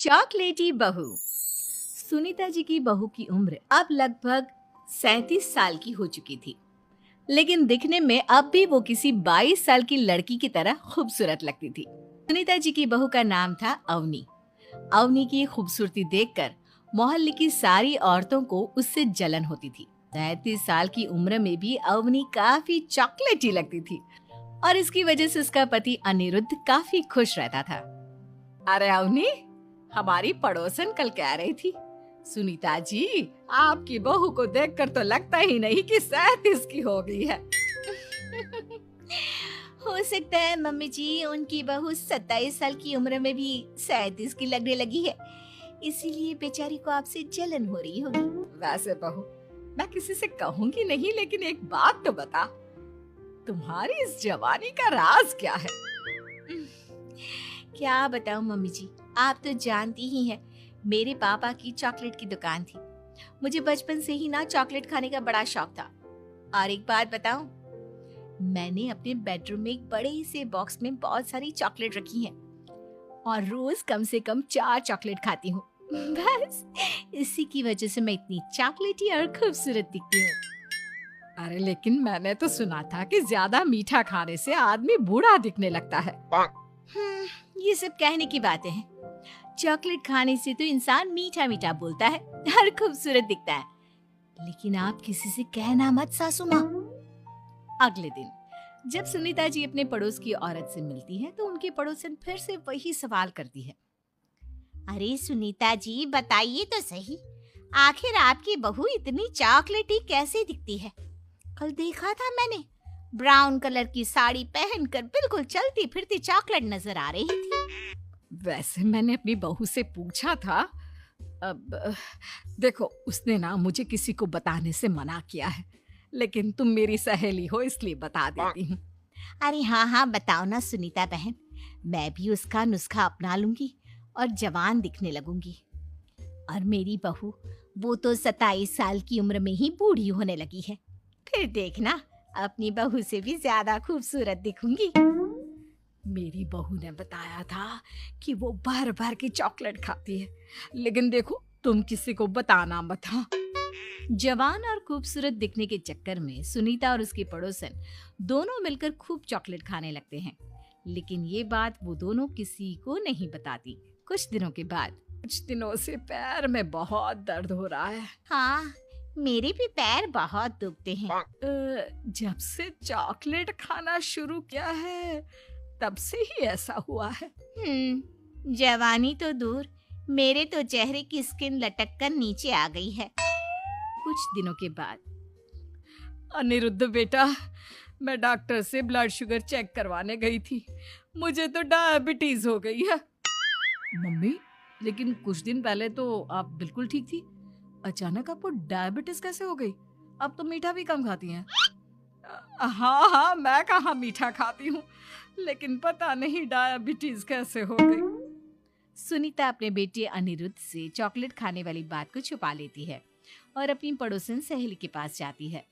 चॉकलेटी बहू। सुनीता जी की बहू की उम्र अब लगभग 37 साल की हो चुकी थी, लेकिन दिखने में अब भी वो किसी 22 साल की लड़की की तरह खूबसूरत लगती थी। सुनीता जी की बहू का नाम था अवनी। अवनी की खूबसूरती देखकर मोहल्ले की सारी औरतों को उससे जलन होती थी। 37 साल की उम्र में भी अवनी काफी चॉकलेटी लगती थी और इसकी वजह से उसका पति अनिरुद्ध काफी खुश रहता था। अरे अवनी, हमारी पड़ोसन कल कह रही थी, सुनीता जी आपकी बहू को देखकर तो लगता ही नहीं कि 37 की हो गई है। हो सकता है मम्मी जी, उनकी बहू 27 साल की उम्र में भी 37 की लगने लगी है, इसीलिए बेचारी को आपसे जलन हो रही होगी। वैसे बहू, मैं किसी से कहूंगी नहीं, लेकिन एक बात तो बता, तुम्हारी इस जवानी का राज क्या है? क्या बताऊं मम्मी जी, आप तो जानती ही हैं, मेरे पापा की चॉकलेट की दुकान थी। मुझे बचपन से ही ना चॉकलेट खाने का बड़ा शौक था। और एक बात बताऊं, मैंने अपने बेडरूम में एक बड़े से बॉक्स में बहुत सारी चॉकलेट रखी हैं और रोज कम से कम 4 चॉकलेट खाती हूँ। बस इसी की वजह से मैं इतनी चॉकलेटी और खूबसूरत दिखती हूँ। अरे लेकिन मैंने तो सुना था कि ज्यादा मीठा खाने से आदमी बूढ़ा दिखने लगता है। ये सब कहने की बातें हैं। चॉकलेट खाने से तो इंसान मीठा मीठा बोलता है और खूबसूरत दिखता है। लेकिन आप किसी से कहना मत सासू माँ। अगले दिन जब सुनीता जी अपने पड़ोस की औरत से मिलती है तो उनकी पड़ोसन फिर से वही सवाल करती है। अरे सुनीता जी, बताइए तो सही, आखिर आपकी बहू इतनी चॉकलेटी कैसे दिखती है? कल देखा था मैंने, ब्राउन कलर की साड़ी पहनकर बिल्कुल चलती फिरती चॉकलेट नजर आ रही थी। वैसे मैंने अपनी बहू से पूछा था। अब देखो, उसने ना मुझे किसी को बताने से मना किया है, लेकिन तुम मेरी सहेली हो इसलिए बता देती हूँ। अरे हाँ हाँ, बताओ ना सुनीता बहन, मैं भी उसका नुस्खा अपना लूंगी और जवान दिखने लगूंगी। और मेरी बहू, वो तो 27 साल की उम्र में ही बूढ़ी होने लगी है, फिर देखना अपनी बहू से भी ज्यादा खूबसूरत दिखूंगी। मेरी बहू ने बताया था कि वो भर भर की चॉकलेट खाती है, लेकिन देखो तुम किसी को बताना मत। हाँ। जवान और खूबसूरत दिखने के चक्कर में सुनीता और उसकी पड़ोसन दोनों मिलकर खूब चॉकलेट खाने लगते हैं, लेकिन ये बात वो दोनों किसी को नहीं बताती। कुछ दिनों के बाद, कुछ दिनों से पैर में बहुत दर्द हो रहा है। हाँ, मेरे भी पैर बहुत दुखते हैं। जब से चॉकलेट खाना शुरू किया है तब से ही ऐसा हुआ है। जवानी तो दूर, मेरे तो चेहरे की स्किन लटक कर नीचे आ गई है। कुछ दिनों के बाद, अनिरुद्ध बेटा, मैं डॉक्टर से ब्लड शुगर चेक करवाने गई थी, मुझे तो डायबिटीज हो गई है। मम्मी, लेकिन कुछ दिन पहले तो आप बिल्कुल ठीक थी, अचानक आपको डायबिटीज कैसे हो गई? आप तो मीठा भी कम खाती हैं। हाँ हाँ, मैं कहाँ मीठा खाती हूँ, लेकिन पता नहीं डायबिटीज कैसे हो गई। सुनीता अपने बेटे अनिरुद्ध से चॉकलेट खाने वाली बात को छुपा लेती है और अपनी पड़ोसन सहेली के पास जाती है।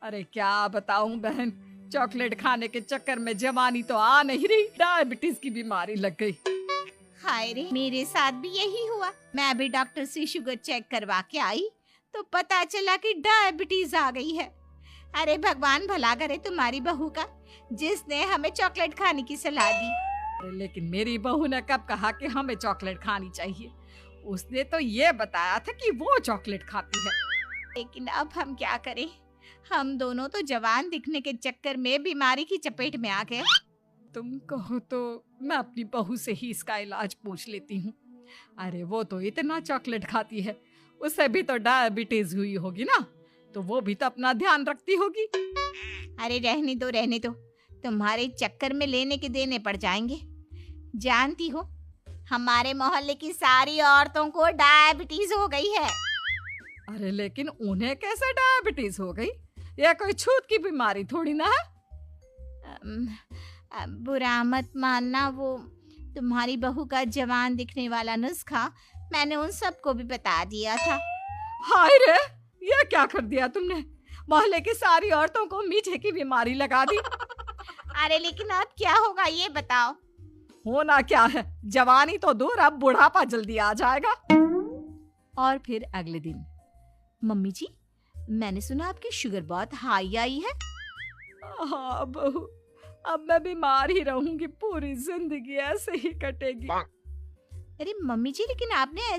अरे क्या बताऊं बहन, चॉकलेट खाने के चक्कर में जवानी तो आ नहीं रही, डायबिटीज की बीमारी लग गई। हाय रे, मेरे साथ भी यही हुआ। मैं भी डॉक्टर से शुगर चेक करवा के आई तो पता चला कि डायबिटीज आ गई है। अरे भगवान भला करे तुम्हारी बहू का, जिसने हमें चॉकलेट खाने की सलाह दी। लेकिन मेरी बहू ने कब कहा कि हमें चॉकलेट खानी चाहिए? उसने तो ये बताया था कि वो चॉकलेट खाती है। लेकिन अब हम क्या करें, हम दोनों तो जवान दिखने के चक्कर में बीमारी की चपेट में आ गए। तुम कहो तो मैं अपनी बहू से ही इसका इलाज पूछ लेती हूँ। अरे वो तो इतना चॉकलेट खाती है, उसे भी तो डायबिटीज हुई होगी ना, तो वो भी तो अपना ध्यान रखती होगी। अरे रहने दो रहने दो, तुम्हारे चक्कर में लेने के देने पड़ जाएंगे। जानती हो, हमारे मोहल्ले की सारी औरतों को डायबिटीज हो गई है। अरे लेकिन उन्हें कैसे डायबिटीज हो गई? यह कोई छूत की बीमारी थोड़ी ना है। बुरा मत मानना, वो तुम्हारी बहू का जवान दिखने वाला नुस्खा मैंने उन सबको भी बता दिया था। हाय रे, ये क्या कर दिया तुमने? मोहल्ले की सारी औरतों को मीठे की बीमारी लगा दी। अरे लेकिन अब क्या होगा ये बताओ। होना क्या है, जवानी तो दूर, अब बुढ़ापा जल्दी आ जाएगा। और फिर अगले दिन, मम्मी जी, मैंने सुना आपकी शुगर बहुत हाई आई है। हाँ बहू, अब मैं बीमार ही रहूंगी, पूरी जिंदगी ऐसे ही कटेगी। अरे मम्मी जी, लेकिन आपने